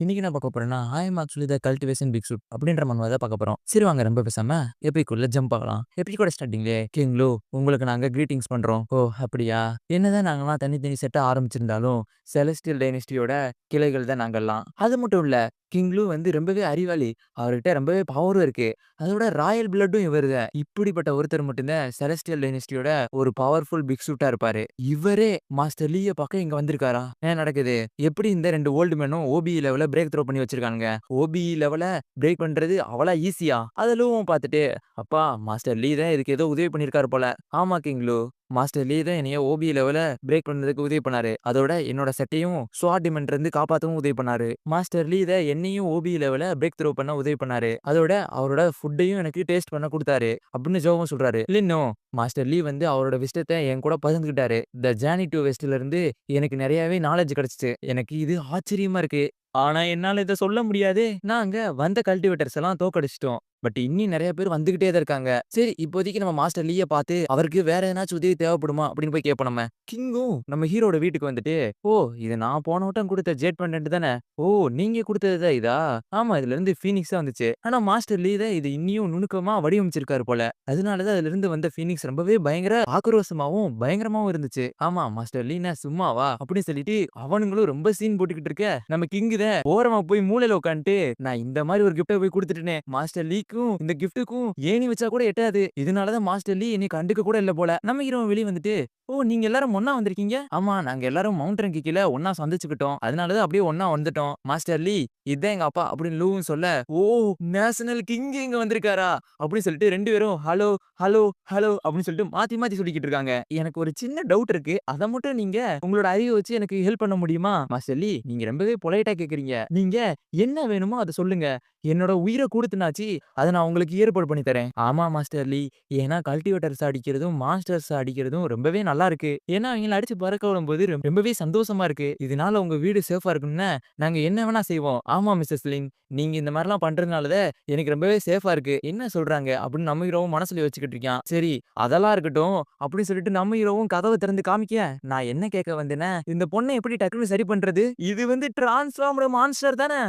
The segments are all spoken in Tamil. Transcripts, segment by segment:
இன்னைக்கு நான் பார்க்க போறேன்னா, I am actually the cultivation பிக் சூட் அப்படின்ற மன்வாத தான் பார்க்க போறோம். சரி வாங்க ரொம்ப பேசாம எபிக்குள்ள ஜம்ப் ஆகலாம். எபிக்கோட ஸ்டார்ட்டிங்லயே கிங் லூ உங்களுக்கு நாங்க கிரீட்டிங்ஸ் பண்றோம். ஓ! அப்படியா? என்னதான் நாங்கலாம் தனித்தனி செட்டா ஆரம்பிச்சிருந்தாலும், செலஸ்டியல் டைனஸ்டியோட கிளைகள் தான் நாங்கலாம். அது மட்டும் இல்ல, கிங் லூ வந்து ரொம்பவே அறிவாளி. அவர்கிட்ட ரொம்பவே பவரும் இருக்கு. அதோட ராயல் பிளட்டும் இவருதான். இப்படிப்பட்ட ஒருத்தர் மட்டும் தான் செலஸ்டியல் டைனஸ்டியோட ஒரு பவர்ஃபுல் பிக் சூட்டா இருப்பாரு. இவரே மாஸ்டர் லீய பார்க்க இங்க வந்திருக்காரா? என்ன நடக்குது? எப்படி இந்த 2 ஓல்டு மேனும் ஓபிஇ லெவல பிரேக் த்ரோ பண்ணி வச்சிருக்கானுங்க. ஓபிஇ லெவல பிரேக் பண்றது அவ்வளா ஈஸியா? அத லூவும் பார்த்துட்டு, அப்பா மாஸ்டர் லீ தான் இதுக்கு ஏதோ உதவி பண்ணியிருக்காரு போல. ஆமா கிங் லூ. மாஸ்டர் லீ தான் என்னைய ஓபிஇ லெவல பிரேக் பண்ணதுக்கு உதவி பண்ணாரு. அதோட என்னோட செட்டையும் ஸ்வாட் டிமன்ட்ல இருந்து காப்பாத்தவும் உதவி பண்ணாரு. மாஸ்டர் லீ தான் என்னையும் ஓபிஇ லெவல பிரேக் த்ரோ பண்ண உதவி பண்ணாரு. அதோட அவரோட ஃபுட்டையும் எனக்கு டேஸ்ட் பண்ண குடுத்தாரு. அப்படின்னு ஜோவும் சொல்றாரு. லின்னும் மாஸ்டர் லீ வந்து அவரோட விஸ்டத்த என் கூட பகிர்ந்துக்கிட்டாரு. த ஜர்னி டூ வெஸ்ட்ல இருந்து எனக்கு நிறையவே நாலேட்ஜ் கிடைச்சுச்சு. எனக்கு இது ஆச்சரியமா இருக்கு. ஆனா என்னால இத சொல்ல முடியாதே. நாங்க வந்த கல்டிவேட்டர்ஸ் எல்லாம் தோற்கடிச்சுட்டோம். பட் இன்னும் நெறைய பேர் வந்துகிட்டே தான் இருக்காங்க. சரி இப்போதைக்கு நம்ம மாஸ்டர் லீய பார்த்து அவருக்கு வேற எதனாச்சும் உதவி தேவைப்படுமா அப்படின்னு போய் கேட்போம் நம்ம. கிங்கும் நம்ம ஹீரோட வீட்டுக்கு வந்துட்டு, "ஓ! இது நான் போன வட்டம் குடுத்த ஜெட் பெண்டன்ட் தானே? ஓ! நீங்க குடுத்தது தான் இதா? ஆமா இதுல இருந்து ஃபீனிக்ஸா வந்துச்சு. ஆனா மாஸ்டர் லீ தான் இது இன்னியும் நுணுக்கமா வடிவமைச்சிருக்காரு போல. அதனால தான் அதுல இருந்து வந்த ஃபீனிக்ஸ் ரொம்பவே பயங்கர ஆக்ரோஷமாவும், பயங்கரமாவும் இருந்துச்சு. ஆமா மாஸ்டர் லீனா சும்மாவா?" அப்படின்னு சொல்லிட்டு அவனுங்களும் ரொம்ப சீன் போட்டுக்கிட்டு இருக்க, நம்ம கிங் தான் ஓரமா போய் மூலையில உட்காந்துட்டு, "நான் இந்த மாரி ஒரு கிஃப்ட்ட போய் குடுத்துட்டேனே. மாஸ்டர் லீக்கும் இந்த கிஃப்ட்டுக்கும் ஏணி வச்சா கூட எட்டாது. இதனால தான் மாஸ்டர் லீ என்னைய கண்டுக்க கூட இல்ல போல." நம்ம ஹீரோ வெளிய வந்துட்டு, "ஓ! நீங்க எல்லாரும் ஒண்ணா வந்திருக்கீங்க?" "ஆமா நாங்க எல்லாரும் மவுண்ட் ரேங்க் கீழ ஒண்ணா சந்திச்சுக்கிட்டோம். அதனால தான் அப்படியே ஒண்ணா வந்துட்டோம். மாஸ்டர் லீ இதான் எங்க அப்பா" அப்படின்னு லூவும் சொல்ல, "ஓ! நேஷனல் கிங் இங்க வந்திருக்காரா?" அப்படின்னு சொல்லிட்டு 2 பேரும் ஹலோ, ஹலோ, ஹலோ அப்படின்னு சொல்லிட்டு மாத்தி மாத்தி சொல்லிக்கிட்டு இருக்காங்க. எனக்கு ஒரு சின்ன டவுட் இருக்கு. அத மட்டும் நீங்க உங்களோட அறிவ வச்சு எனக்கு ஹெல்ப் பண்ண முடியுமா? மாஸ்டர் லீ நீங்க ரொம்பவே பொலைட்டா கேட்கிறீங்க. நீங்க என்ன வேணுமோ அத சொல்லுங்க. என்னோட உயிர குடுத்துனாச்சு, அத நான் உங்களுக்கு ஏற்பாடு பண்ணி தரேன். ஆமா மாஸ்டர் லீ. ஏன்னா கல்டிவேட்டர்ஸ் அடிக்கிறதும், மான்ஸ்டர்ஸ் அடிக்கிறதும் ரொம்பவே நல்லா இருக்கு. ஏன்னா அவங்கள அடிச்சு பறக்க விடும்போது ரொம்பவே சந்தோஷமா இருக்கு. இதனால உங்க வீடு சேஃபா இருக்கணும்னா, நாங்க என்ன வேணா செய்வோம். ஆமா மிஸ்ஸஸ் லின். நீங்க இந்த மாரிலாம் பண்றதுனால தான் எனக்கு ரொம்பவே சேஃபா இருக்கு. என்ன சொல்றாங்க? அப்படின்னு நம்ம ஹீரோவும் மனசுல யோசிச்சுக்கிட்டு இருக்கான். சரி அதெல்லாம் இருக்கட்டும். அப்படின்னு சொல்லிட்டு நம்ம ஹீரோவும் கதவ திறந்து காமிக்க, நான் என்ன கேட்க வந்தேன்னா, இந்த பொண்ண எப்படி டக்குனு சரி பண்றது? இது வந்து டிரான்ஸ்ஃபார்ம்டு மான்ஸ்டர் தானே?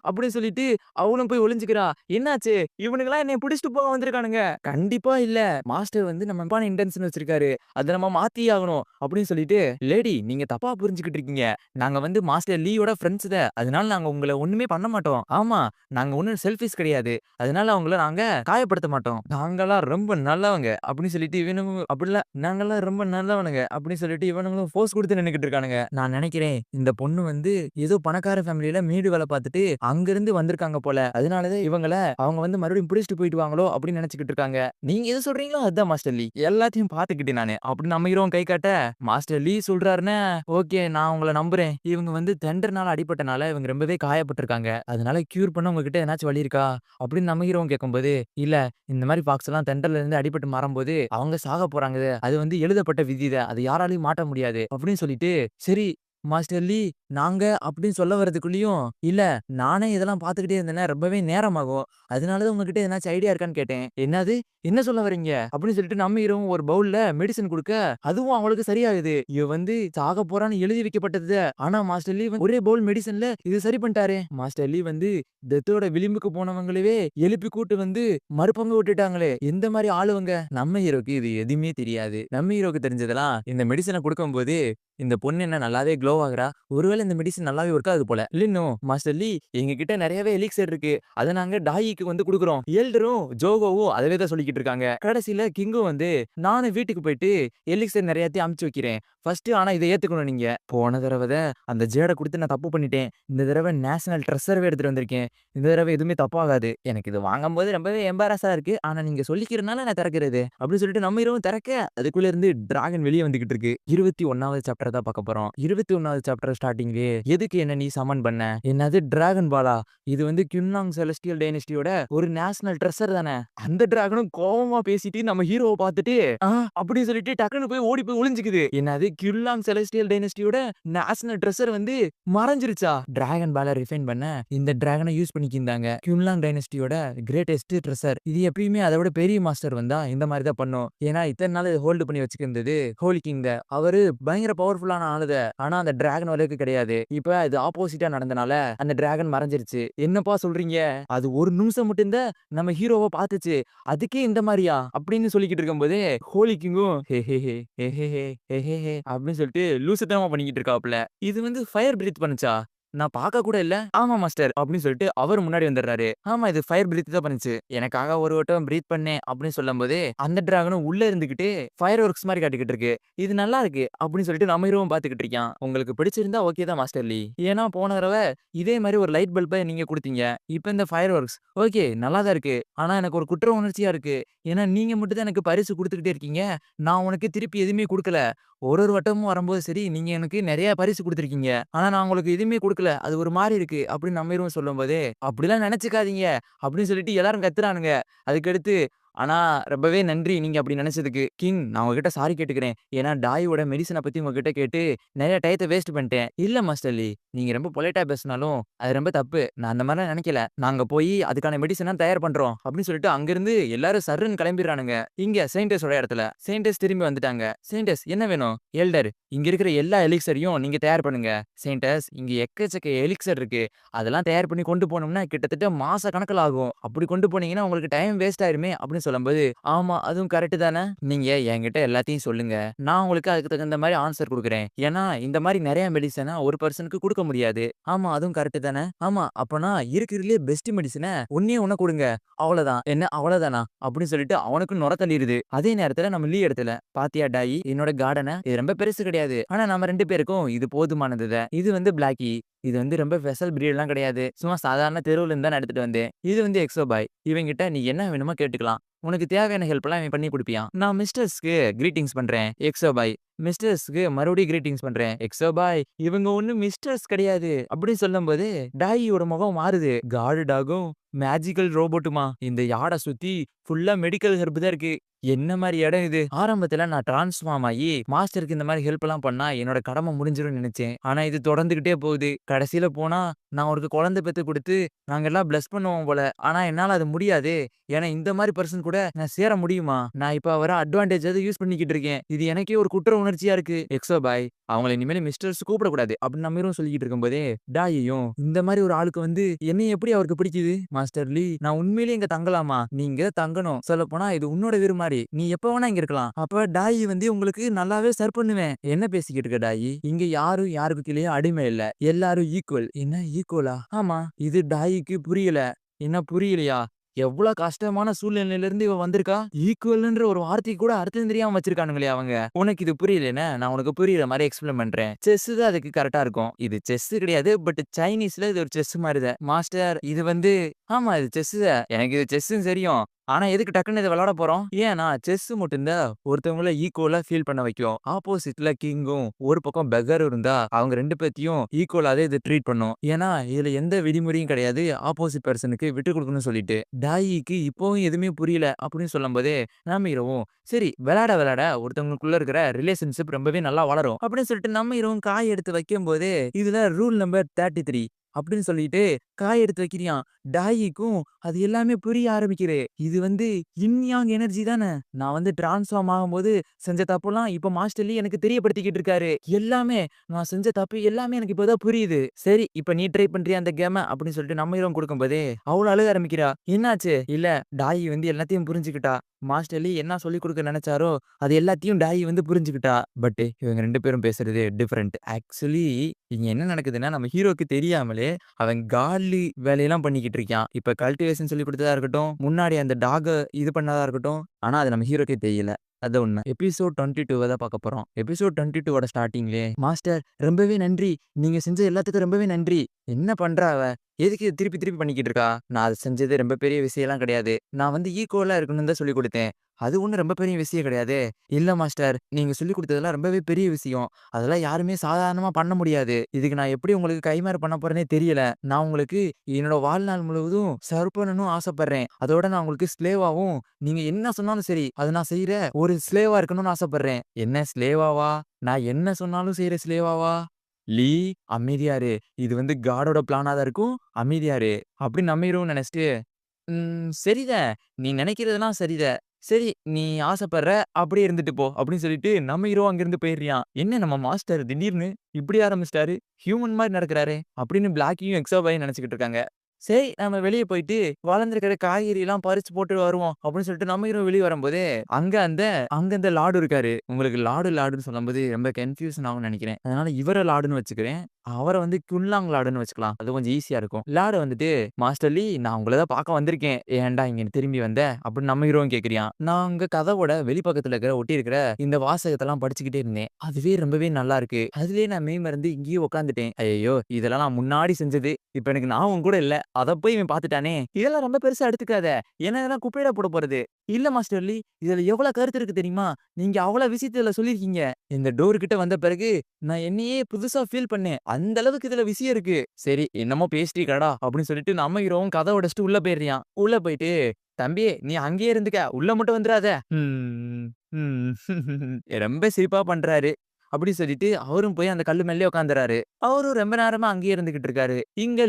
அப்படின்னு சொல்லிட்டு அவளும் போய் ஒளிஞ்சுக்கிறா. என்னாச்சு? இவனுங்கலாம் என்னைய புடிச்சுட்டு போக வந்திருக்கானுங்க. கண்டிப்பா இல்ல. மாஸ்டர் வந்து நம்ம தப்பான இன்டென்ஷன் வச்சிருக்காரு. அத நம்ம மாத்தியே ஆகணும். அப்படின்னு சொல்லிட்டு, லேடி நீங்க தப்பா புரிஞ்சுகிட்டு இருக்கீங்க. நாங்க வந்து மாஸ்டர் லீயோட ஃபிரெண்ட்ஸ் தான். அதனால நாங்க உங்கள ஒண்ணுமே பண்ண மாட்டோம். ஆமா, நாங்க ஒண்ணும் செல்ஃபிஷ் கிடையாது. அதனால அவங்கள நாங்க காயப்படுத்த மாட்டோம். நாங்கலாம் ரொம்ப நல்லவங்க. அப்படின்னு சொல்லிட்டு இவனுங்க அப்படிலாம் நாங்கலாம் ரொம்ப நல்லவனுங்க. அப்படின்னு சொல்லிட்டு இவனுங்களும் ஃபோர்ஸ் குடுத்து நின்னுகிட்டு இருக்கானுங்க. நான் நெனைக்கிறேன், இந்த பொண்ணு வந்து ஏதோ பணக்கார ஃபேமிலில மேடு வேல பார்த்துட்டு அங்கிருந்து வந்திருக்காங்க போல. அதனால தான் இவங்கள அவங்க வந்து மறுபடியும் புடிச்சுட்டு போயிடுவாங்களோ அப்படின்னு நெனச்சுக்கிட்டு இருக்காங்க. நீங்க எது சொல்றீங்களோ அதுதான் மாஸ்டர் லீ. எல்லாத்தையும் பார்த்துக்கிட்டேன் நானு. அப்படின்னு நம்ம ஹீரோவும் கை காட்ட, மாஸ்டர் லீ சொல்றாருன்னா, ஓகே நான் உங்கள நம்புறேன். இவங்க வந்து தெண்டர்னால அடிபட்டனால இவங்க ரொம்பவே காயப்பட்டுருக்காங்க. அதனால கியூர் பண்ண உங்ககிட்ட எதனாச்சும் வழி இருக்கா? அப்படின்னு நம்ம ஹீரோவும் கேட்கும்போது, இல்ல இந்த மாரி ஃபாக்ஸ் எல்லாம் தெண்டர்ல இருந்து அடிபட்டு மாறும்போது அவங்க சாக போறாங்க. அது வந்து எழுதப்பட்ட விதி தான். அது யாராலயும் மாட்ட முடியாது. அப்படின்னு சொல்லிட்டு, சரி மாஸ்டர் லீ நாங்க அப்படின்னு சொல்ல வரதுக்குள்ளயும், இல்ல நானே இதெல்லாம் பார்த்துக்கிட்டே இருந்தேன்னா ரொம்பவே நேரமாகும். அதனால தான் உங்ககிட்ட எதனாச்சும் ஐடியா இருக்கான்னு கேட்டேன். என்னது? என்ன சொல்ல வர்றீங்க? அப்படின்னு சொல்லிட்டு நம்ம ஹீரோவும் ஒரு பவுல்ல மெடிசின் குடுக்க, அதுவும் அவளுக்கு சரியாகுது. இவ வந்து சாக போறான்னு எழுதி வைக்கப்பட்டது. ஆனா மாஸ்டர் லீ வந்து ஒரே பவுல் மெடிசின்ல இது சரி பண்ணிட்டாரே. மாஸ்டர் லீ வந்து டெத்தோட விளிம்புக்கு போனவங்களவே எழுப்பி கூட்டு வந்து மறுபங்க விட்டுட்டாங்களே. எந்த மாரி ஆளுவங்க? நம்ம ஹீரோக்கு இது எதுவுமே தெரியாது. நம்ம ஹீரோக்கு தெரிஞ்சதெல்லாம் இந்த மெடிசின குடுக்கும்போது, இந்த பொண்ணு என்ன நல்லாவே க்ளோ ஆகுறா. ஒருவேளை இந்த மெடிசின் நல்லாவே ஒர்க் ஆகுது போல. இல்லன்னும் மாஸ்டர் லீ எங்ககிட்ட நெறையவே எலிக்சர் இருக்கு. அத நாங்க டாயிக்கு வந்து குடுக்குறோம். எல்டரும் ஜோகோவும் அதவே தான் சொல்லிக்கிட்டு இருக்காங்க. கடைசில கிங்கும் வந்து நானும் வீட்டுக்கு போயிட்டு எலிக்சர் நெறையாத்தையும் அமுச்சு வைக்கிறேன். ஃபர்ஸ்ட் ஆனா இத ஏத்துக்கணும் நீங்க. போன தடவ தான் அந்த ஜேட குடுத்து நான் தப்பு பண்ணிட்டேன். இந்த தடவ நேஷனல் ட்ரெஷர்வே எடுத்துட்டு வந்திருக்கேன். இந்த தடவ எதுவுமே தப்பாகாது. எனக்கு இது வாங்கும்போது ரொம்பவே எம்பாரஸா இருக்கு. ஆனா நீங்க சொல்லிக்கிறனால நான் திறக்கிறது. அப்படின்னு சொல்லிட்டு நம்ம ஹீரோவும் திறக்க, அதுக்குள்ள இருந்து டிராகன் வெளிய வந்துகிட்டு இருக்கு. 21வது சாப்டர் தான் பார்க்க போறோம். 21வது சாப்டர் ஸ்டார்ட்டிங்லயே எதுக்கு என்ன நீ சமன் பண்ண? என்னது டிராகன் பாலா? இது வந்து கிம்லாங் செலஸ்டியல் டைனஸ்டியோட ஒரு நேஷனல் ட்ரெஷர் தானே. அந்த டிராகனும் கோவமா பேசிட்டு நம்ம ஹீரோவ பார்த்துட்டு, அப்படின்னு சொல்லிட்டு டக்குனு போய் ஓடி போய் ஒளிஞ்சுக்குது. என்னது கிம்லாங் செலஸ்டியல் டைனஸ்டியோட நேஷனல் ட்ரெஷர் வந்து மறைஞ்சிருச்சா? டிராகன் பால ரிஃபைன் பண்ண இந்த டிராகனை யூஸ் பண்ணிக்கிந்தாங்க. கிம்லாங் டைனஸ்டியோட கிரேட்டஸ்ட் ட்ரெஷர். இது எப்பயுமே அதை விட பெரிய மாஸ்டர் வந்தா இந்த மாதிரி தான் பண்ணும். ஏன்னா இத்தனை நாள் ஹோல்டு பண்ணி வச்சுக்கிருந்தது ஹோலி கிங் தான். அவரு பயங்கர பவர் பவர்ஃபுல்லான ஆளுத. ஆனா அந்த டிராகன் அளவுக்கு கிடையாது. இப்ப அது ஆப்போசிட்டா நடந்தனால அந்த டிராகன் மறைஞ்சிருச்சு. என்னப்பா சொல்றீங்க? அது ஒரு நிமிஷம் மட்டும் தான் நம்ம ஹீரோவ பாத்துச்சு. அதுக்கே இந்த மாரியா? அப்படின்னு சொல்லிக்கிட்டு இருக்கும்போதே ஹோலி கிங்கும் ஹேஹேஹே ஹேஹேஹே ஹேஹேஹே அப்படின்னு சொல்லிட்டு லூசுத்தனமா பண்ணிக்கிட்டு இருக்காப்புல. இது வந்து ஃபயர் பிரீத் பண்ணுச்சா? நான் பார்க்க கூட இல்ல. ஆமா மாஸ்டர் அப்படின்னு சொல்லிட்டு அவரு முன்னாடி வந்துடுறாரு. ஆமா இது ஃபயர் பிரீத் தான் பண்ணுச்சு. எனக்காக ஒரு வட்டம் பிரீத் பண்ணேன் அப்படின்னு சொல்லும்போதே அந்த டிராகனும் உள்ள இருந்துகிட்டு ஃபயர் ஒர்க்ஸ் மாரி காட்டிக்கிட்டு இருக்கு. இது நல்லா இருக்கு அப்படின்னு சொல்லிட்டு நம்ம ஹீரோவும் பார்த்துக்கிட்டு இருக்கான். உங்களுக்கு பிடிச்சிருந்தா ஓகே தான் மாஸ்டர் லீ. ஏன்னா போன தடவ இதே மாரி ஒரு லைட் பல்ப நீங்க குடுத்தீங்க. இப்ப இந்த ஃபயர் ஒர்க்ஸ் ஓகே நல்லா தான் இருக்கு. ஆனா எனக்கு ஒரு குற்ற உணர்ச்சியா இருக்கு. ஏன்னா நீங்க மட்டும் தான் எனக்கு பரிசு குடுத்துக்கிட்டே இருக்கீங்க. நான் உனக்கு திருப்பி எதுவுமே குடுக்கல. ஒரு வட்டமும் வரும்போது சரி, நீங்க எனக்கு நெறைய பரிசு குடுத்துருக்கீங்க. ஆனா நான் உங்களுக்கு எதுவுமே குடுக்கல. அது ஒரு மாரி இருக்கு அப்படின்னு நம்ம ஹீரோவும் சொல்லும்போது, "அப்படிலாம் நெனச்சுக்காதீங்க" அப்படின்னு சொல்லிட்டு எல்லாரும் கத்துறானுங்க. அதுக்கடுத்து ஆனா ரொம்பவே நன்றி நீங்க அப்படி நெனச்சதுக்கு. கிங் நான் உங்ககிட்ட சாரி கேட்டுக்கிறேன். ஏன்னா டாயியோட மெடிசின பத்தி உங்ககிட்ட கேட்டு நெறைய டயத்த வேஸ்ட் பண்ணிட்டேன். இல்ல மாஸ்டர் லீ, நீங்க ரொம்ப பொலைட்டா பேசினாலும் அது ரொம்ப தப்பு. நான் அந்த மாரிலாம் நெனைக்கல. நாங்க போயி அதுக்கான மெடிசின தயார் பண்றோம் அப்படின்னு சொல்லிட்டு அங்கிருந்து எல்லாரும் சர்ருன்னு கிளம்பிர்றானுங்க. இங்க செயின்டஸோட இடத்துல. செயின்டஸ் திரும்பி வந்துட்டாங்க. செயின்டஸ் என்ன வேணும்? எல்டர் இங்க இருக்கிற எல்லா எலிக்ஸரையும் நீங்க தயார் பண்ணுங்க. செயின்டஸ் இங்க எக்கச்சக்க எலிக்ஸர் இருக்கு. அதெல்லாம் தயார் பண்ணி கொண்டு போனோம்னா கிட்டத்தட்ட மாச கணக்குல ஆகும். அப்படி கொண்டு போனீங்கன்னா உங்களுக்கு டைம் வேஸ்ட் ஆயிருமே அப்படின்னு சொல்லும்போது, ஆமா அதுவும் கரெக்ட் தானே. நீங்க என்கிட்ட எல்லாத்தையும் சொல்லுங்க. நான் உங்களுக்கு அதுக்கு தகுந்த மாரி ஆன்சர் குடுக்குறேன். ஏன்னா இந்த மாரி நெறைய மெடிசன ஒரு பெர்சனுக்கு குடுக்க முடியாது. ஆமா அதுவும் கரெக்ட் தானே. ஆமா அப்பனா இருக்கிறதுலயே பெஸ்ட் மெடிசன ஒண்ணே ஒண்ண குடுங்க. அவ்வளவுதான். என்ன அவ்வளவுதானா? அப்படின்னு சொல்லிட்டு அவனுக்கும் நொர தள்ளிருது. அதே நேரத்துல நம்ம லீ இடத்துல பாத்தியா டாயி என்னோட கார்டன இது ரொம்ப பெருசு கிடையாது. ஆனா நம்ம 2 பேருக்கும் இது போதுமானது தான். இது வந்து பிளாக்கி. இது வந்து ரொம்ப ஸ்பெஷல் பிரீட்லாம் கிடையாது. சும்மா சாதாரண தெருவுல இருந்து தான் எடுத்துட்டு வந்தேன். இது வந்து எக்ஸோ பாய். இவன்கிட்ட நீ என்ன வேணுமோ கேட்டுக்கலாம். உனக்கு தேவையான ஹெல்ப்லாம் இவன் பண்ணி குடுப்பியான். நான் மிஸ்டர்ஸ்க்கு கிரீட்டிங்ஸ் பண்றேன். எக்ஸோ பாய். மிஸ்டர்ஸ்க்கு மறுபடியும் கிரீட்டிங்ஸ் பண்றேன். எக்ஸோ பாய். இவங்க ஒண்ணும் மிஸ்டர்ஸ் கிடையாது. அப்படின்னு சொல்லும்போது டாயியோட முகம் மாறுது. காடு டாகும் மேஜிக்கல் ரோபோட்டுமா. இந்த யாட சுத்தி ஃபுல்லா மெடிக்கல் ஹெர்ப் தான் இருக்கு. என்ன மாரி இடம் இது? ஆரம்பத்துல நான் டிரான்ஸ்ஃபார்ம் ஆயி மாஸ்டருக்கு இந்த மாரி ஹெல்ப்லாம் பண்ணா என்னோட கடமை முடிஞ்சிரும்னு நெனச்சேன். ஆனா இது தொடர்ந்துகிட்டே போகுது. கடைசில போனா நான் அவருக்கு குழந்தை பெத்து குடுத்து நாங்க எல்லாம் பிளெஸ் பண்ணுவோம் போல. ஆனா என்னால அது முடியாதே. ஏன்னா இந்த மாரி பெர்சன் கூட நான் சேர முடியுமா? நான் இப்ப வர அட்வான்டேஜ் யூஸ் பண்ணிக்கிட்டு இருக்கேன். இது எனக்கே ஒரு குற்ற உணர்ச்சியா இருக்கு. எக்ஸோ பாய் அவங்கள இனிமேல் மிஸ்டர்ஸ் கூப்பிடக்கூடாது அப்படின்னு நம்மளும் சொல்லிக்கிட்டு இருக்கும்போதே டாயையும் இந்த மாரி ஒரு ஆளுக்கு வந்து என்னைய எப்படி அவருக்கு பிடிக்குது? மாஸ்டர் லீ நான் உண்மையிலேயே இங்க தங்கலாமா? நீங்க தங்கணும். சொல்லப்போனா இது உன்னோட வீடு மாரி. நீ எப்ப வேணா இங்க இருக்கலாம். அப்ப டாயி வந்து உங்களுக்கு நல்லாவே சர்வ் பண்ணுவேன். என்ன பேசிக்கிட்டு இருக்க டாயி? இங்க யாரும் யாருக்கு கீழயும் அடிமை இல்ல. எல்லாரும் ஈக்குவல். என்ன ஈக்குவலா? ஆமா. இது டாயிக்கு புரியல. என்ன புரியலையா? எவ்ளோ கஷ்டமான சூழ்நிலையில இருந்து இவ வந்திருக்கா? ஈக்குவல்ன்ற ஒரு வார்த்தைக்கு கூட அர்த்தம் தெரியாம வச்சிருக்கானுங்களே அவங்க. உனக்கு இது புரியலன்னா, நான் உனக்கு புரியிற மாரி எக்ஸ்பிளைன் பண்றேன். செஸ் தான் அதுக்கு கரெக்ட்டா இருக்கும். இது செஸ் கிடையாது. பட் சைனீஸ்ல இது ஒரு செஸ் மாரி தான். மாஸ்டர் இது வந்து ஆமா இது செஸ் தான். எனக்கு இது செஸ்ஸும் தெரியும். ஆனா எதுக்கு டக்குன்னு இத விளையாட போறோம்? ஏன்னா செஸ் மட்டும் தான் ஒருத்தவங்கள ஈக்குவலா ஃபீல் பண்ண வைக்கும். ஆப்போசிட்ல கிங்கும் ஒரு பக்கம் பெக்கரும் இருந்தா அவங்க 2 பேத்தையும் ஈக்குவலாவே இது ட்ரீட் பண்ணும். ஏன்னா இதுல எந்த விதிமுறையும் கிடையாது. ஆப்போசிட் பெர்சனுக்கு விட்டுக் குடுக்கணும்னு சொல்லிட்டு. டாயிக்கு இப்பவும் எதுவுமே புரியல அப்படின்னு சொல்லும்போதே நம்ம ஹீரோவும் சரி விளையாட விளையாட ஒருத்தவங்களுக்குள்ள இருக்கிற ரிலேஷன்ஷிப் ரொம்பவே நல்லா வளரும் அப்படின்னு சொல்லிட்டு நம்ம ஹீரோவும் காய் எடுத்து வைக்கும்போதே இதுல ரூல் நம்பர் 33 அப்படின்னு சொல்லிட்டு காய் எடுத்து வைக்கிறியான். டாயிக்கும் அது எல்லாமே புரிய ஆரம்பிக்குது. இது வந்து யின் யாங் எனர்ஜி தானே. நான் வந்து டிரான்ஸ்ஃபார்ம் ஆகும்போது செஞ்ச தப்புலாம் இப்ப மாஸ்டர் லீ எனக்கு தெரியப்படுத்திக்கிட்டு இருக்காரு. எல்லாமே நான் செஞ்ச தப்பு எல்லாமே எனக்கு இப்பதான் புரியுது. சரி இப்ப நீ ட்ரை பண்றியா அந்த கேம அப்படின்னு சொல்லிட்டு நம்ம ஹீரோவும் குடுக்கும்போதே அவளும் அழுக ஆரம்பிக்கிறா. என்னாச்சு? இல்ல டாயி வந்து எல்லாத்தையும் புரிஞ்சுக்கிட்டா. மாஸ்டர் லீ என்ன சொல்லிக் குடுக்க நெனச்சாரோ அது எல்லாத்தையும் டாயி வந்து புரிஞ்சுக்கிட்டா. பட் இவங்க 2 பேரும் பேசுறது டிஃபரெண்ட். ஆக்சுவலி இங்க என்ன நடக்குதுன்னா நம்ம ஹீரோக்கு தெரியாமலே அவன் கால்லி வேலையெல்லாம் பண்ணிக்கிட்டு இருக்கான். இப்ப கல்டிவேஷன் சொல்லிக் குடுத்ததா இருக்கட்டும், முன்னாடி அந்த டாக்க இது பண்ணதா இருக்கட்டும். ஆனா அது நம்ம ஹீரோக்கே தெரியல. அதான் உண்மை. எபிசோட் 22 தான் பார்க்க போறோம். எபிசோட் 22 ஓட ஸ்டார்ட்டிங்லயே மாஸ்டர் ரொம்பவே நன்றி. நீங்க செஞ்ச எல்லாத்துக்கும் ரொம்பவே நன்றி. என்ன பண்றா அவ? எதுக்கு இத திருப்பி திருப்பி பண்ணிக்கிட்டு இருக்கா? நான் அது செஞ்சது ரொம்ப பெரிய விஷயம்லாம் கிடையாது. நான் வந்து ஈக்குவலா இருக்கணும்னு தான் சொல்லிக் குடுத்தேன். அது ஒண்ணும் ரொம்ப பெரிய விஷயம் கிடையாதே. இல்ல மாஸ்டர் நீங்க சொல்லிக் குடுத்ததெல்லாம் ரொம்பவே பெரிய விஷயம். அதெல்லாம் யாருமே சாதாரணமா பண்ண முடியாது. இதுக்கு நான் எப்படி உங்களுக்கு கைமாறு பண்ண போறேன்னே தெரியல. நான் உங்களுக்கு என்னோட வாழ்நாள் முழுவதும் சர்வ் பண்ணணும்னு ஆசைப்படுறேன். அதோட நான் உங்களுக்கு ஸ்லேவாவும் நீங்க என்ன சொன்னாலும் சரி, அத நான் செய்ற ஒரு ஸ்லேவா இருக்கணும்னு ஆசைப்படுறேன். என்ன ஸ்லேவாவா? நான் என்ன சொன்னாலும் செய்ற ஸ்லேவாவா? லீ அமைதியா இரு. இது வந்து காடோட பிளானா தான் இருக்கும். அமைதியா இரு. அப்படின்னு நம்ம ஹீரோவும் நெனச்சுட்டு சரிதான். நீ நினைக்கிறதெல்லாம் சரிதான். சரி நீ ஆசைப்படுற அப்படியே இருந்துட்டு போ அப்படின்னு சொல்லிட்டு நம்ம ஹீரோ அங்கிருந்து போயிடுறான். என்ன நம்ம மாஸ்டர் திடீர்னு இப்படி ஆரம்பிச்சிட்டாரு, ஹியூமன் மாதிரி நடக்கிறாரே அப்படின்னு பிளாக்கியும் எக்ஸோபாயும் நினைச்சுக்கிட்டு இருக்காங்க. சரி நம்ம வெளிய போயிட்டு வளர்ந்திருக்கிற காய்கறிலாம் பறிச்சு போட்டு வருவோம் அப்படின்னு சொல்லிட்டு நம்ம ஹீரோ வெளிய வரும்போது, அங்க அந்த அங்க அந்த லார்டு இருக்காரு. உங்களுக்கு லார்டுன்னு சொல்லும்போது ரொம்ப கன்ஃப்யூஷன் ஆகும்னு நெனைக்கிறேன். அதனால இவர லார்டுன்னு வச்சுக்கிறேன். அவர வந்து குன்லாங் லார்டுன்னு வச்சுக்கலாம். அது கொஞ்சம் ஈஸியா இருக்கும். லார்டு வந்துட்டு, "மாஸ்டர் லீ நான் உங்கள தான் பார்க்க வந்திருக்கேன். ஏன்டா இங்க திரும்பி வந்த?" அப்படின்னு நம்ம ஹீரோவும் கேட்கிறான். நான் அங்க கதவோட வெளிப்பக்கத்துல இருக்கிற ஒட்டியிருக்கிற இந்த வாசகத்தெல்லாம் படிச்சுக்கிட்டே இருந்தேன். அதுவே ரொம்பவே நல்லா இருக்கு. அதிலேயே நான் மெய்மறந்து இங்கேயே உட்காந்துட்டேன். ஐயய்யோ! இதெல்லாம் நான் முன்னாடி செஞ்சது. இப்ப எனக்கு ஞாபகம் கூட இல்ல. அத போய் இவன் பார்த்துட்டானே! இதெல்லாம் ரொம்ப பெருசா எடுத்துக்காத. ஏன்னா இதெல்லாம் குப்பையில போட போறது. இல்ல மாஸ்டர் லீ, இதுல எவ்வளோ கருத்து இருக்கு தெரியுமா? நீங்க அவ்வளோ விஷயத்த இதுல சொல்லியிருக்கீங்க. இந்த டோர் கிட்ட வந்த பிறகு நான் என்னையே புதுசா ஃபீல் பண்ணேன். அந்த அளவுக்கு இதுல விஷயம் இருக்கு. சரி என்னமோ பேசிட்டீங்கடா அப்படின்னு சொல்லிட்டு நம்ம ஹீரோவும் கதவ உடைச்சுட்டு உள்ள போயிடுறான். உள்ள போயிட்டு, "தம்பி நீ அங்கேயே இருந்துக்க. உள்ள மட்டும் வந்துராத." ம். ம். ரொம்ப சிரிப்பா பண்றாரு. அப்படி சொல்லிட்டு அவரும் போய் அந்த கல்லு மேலயே உட்கார்ந்துறாரு. அவரும் ரொம்ப நேரமா அங்கேயே இருந்துகிட்டு இருக்காரு. இங்க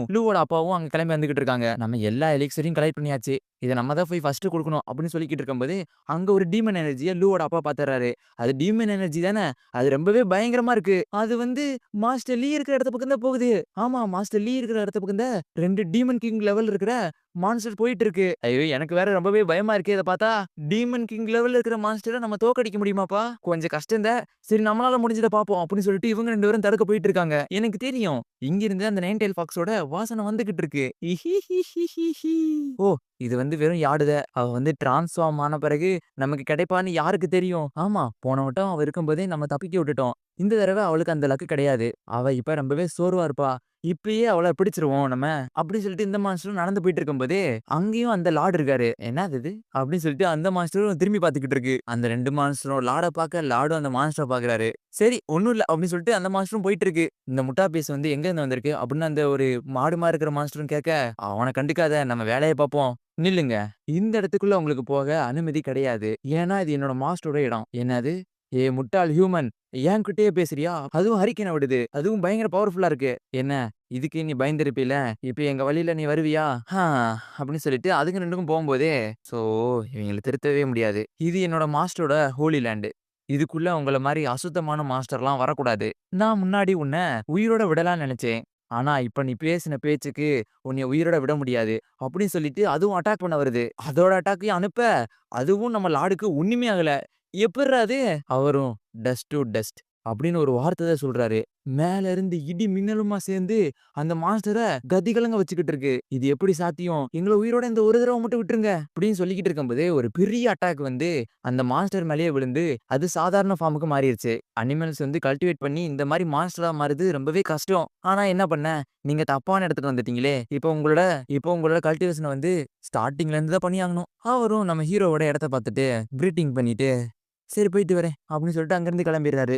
லூவோட அப்பாவும் அங்க கிளம்பி வந்துகிட்டு இருக்காங்க. நம்ம எல்லா எலிக்ஸரையும் கலெக்ட் பண்ணியாச்சு. இத நம்ம தான் போய் ஃபர்ஸ்ட் குடுக்கணும் அப்படின்னு சொல்லிக்கிட்டு இருக்கும்போது, அங்க ஒரு டீமன் எனர்ஜிய லூவோட அப்பா பாத்துறாரு. அது டீமன் எனர்ஜி தானே! அது ரொம்பவே பயங்கரமா இருக்கு. அது வந்து மாஸ்டர் லீ இருக்கிற இடத்து பக்கம் தான் போகுது. ஆமா மாஸ்டர் லீ இருக்கிற இடத்து பக்கம் தான் 2 டீமன் கிங் லெவல் இருக்கிற மான்ஸ்டர் போயிட்டு இருக்கு. ஐயோ! எனக்கு வேற ரொம்பவே பயமா இருக்கே இத பார்த்தா. டீமன் கிங் லெவல்ல இருக்கிற மான்ஸ்டர நம்ம தோற்கடிக்க முடியுமாப்பா? கொஞ்சம் கஷ்டம் தான். சரி நம்மளால முடிஞ்சத பார்ப்போம் அப்படின்னு சொல்லிட்டு இவங்க 2 பேரும் தடுக்க போயிட்டு இருக்காங்க. எனக்கு தெரியும். இங்கிருந்து அந்த நைன் டெயில் ஃபாக்ஸோட வாசனை வந்துகிட்டு இருக்கு. இஹிஹிஹிஹிஹி. ஓ! இது வந்து வெறும் யாடுத. அவ வந்து டிரான்ஸ்ஃபார்ம் ஆன பிறகு நமக்கு கிடைப்பான்னு யாருக்கு தெரியும்? ஆமா, போன வட்டம் அவ இருக்கும்போதே நம்ம தப்பிக்க விட்டுட்டோம். இந்த தடவ அவளுக்கு அந்த லக்கு கிடையாது. அவ இப்ப ரொம்பவே சோர்வா இருப்பா. இப்பயே அவள பிடிச்சுருவோம் நம்ம. அப்படி சொல்லிட்டு இந்த மாஸ்டரும் நடந்து போயிட்டு இருக்கும்போதே, அங்கேயும் அந்த லார்ட் இருக்காரு. "என்னது இது?" அப்படின்னு சொல்லிட்டு அந்த மாஸ்டரும் திரும்பி பார்த்துக்கிட்டு இருக்கு. அந்த 2 மாஸ்டரும் லார்ட பார்க்க, லார்டும் அந்த மாஸ்டர பார்க்குறாரு. சரி ஒண்ணும் இல்ல அப்படின்னு சொல்லிட்டு அந்த மாஸ்டரும் போயிட்டு இருக்கு. இந்த முட்டா பீஸ் வந்து எங்கேருந்து வந்திருக்கு? அப்படின்னு அந்த ஒரு மாடு மாரி இருக்கிற மாஸ்டரும் கேட்க, "அவன கண்டுக்காத நம்ம வேலைய பார்ப்போம்." நில்லுங்க. இந்த இடத்துக்குள்ள உங்களுக்கு போக அனுமதி கிடையாது. ஏன்னா இது என்னோட மாஸ்டரோட இடம். என்னது? முட்டாள் ஹியூமன் என்கிட்டயே பேசுறியா? அதுவும் ஹரிக்கேன விடுது. அதுவும் பயங்கர பவர்ஃபுல்லா இருக்கு. என்ன? இதுக்கு நீ பயந்திருப்பீல? இப்ப எங்க வழியில நீ வருவியா? அப்படின்னு சொல்லிட்டு அதுங்க 2க்கும் போம்போதே, ஸோ இவங்கள திருத்தவே முடியாது. இது என்னோட மாஸ்டரோட ஹோலி லேண்ட். இதுக்குள்ள உங்கள மாரி அசுத்தமான மாஸ்டர்லாம் வரக்கூடாது. நான் முன்னாடி உன்ன உயிரோட விடலாம்னு நெனச்சேன். ஆனா இப்ப நீ பேசின பேச்சுக்கு உன்னைய உயிரோட விட முடியாது. அப்படின்னு சொல்லிட்டு அதுவும் அட்டாக் பண்ண வருது. அதோட அட்டாக்கையும் அனுப்ப, அதுவும் நம்ம லார்டுக்கு ஒண்ணுமே ஆகல. எப்புட்றா அது? அவரும் டஸ்ட் டூ டஸ்ட் அப்படின்னு ஒரு வார்த்தை தான் சொல்றாரு. மேல இருந்து இடி மின்னலுமா சேர்ந்து அந்த மாஸ்டர கதிகலங்க வச்சுக்கிட்டு இருக்கு. இது எப்படி சாத்தியம்? எங்கள உயிரோட இந்த ஒரு தடவ மட்டும் விட்டுருங்க அப்படின்னு சொல்லிக்கிட்டு இருக்கும்போதே ஒரு பெரிய அட்டாக் வந்து அந்த மாஸ்டர் மேலேயே விழுந்து அது சாதாரண ஃபார்முக்கு மாறிருச்சு. அனிமல்ஸ் வந்து கல்டிவேட் பண்ணி இந்த மாரி மான்ஸ்டரா மாறுது ரொம்பவே கஷ்டம். ஆனா என்ன பண்ண? நீங்க தப்பான இடத்துக்கு வந்துட்டீங்களே. இப்போ உங்களோட கல்டிவேஷன வந்து ஸ்டார்ட்டிங்ல இருந்து தான் பண்ணியாகணும். அவரும் நம்ம ஹீரோவோட இடத்த பார்த்துட்டு கிரீட்டிங் பண்ணிட்டு, "சரி போயிட்டு வரேன்" அப்படின்னு சொல்லிட்டு அங்கிருந்து கிளம்பிறாரு.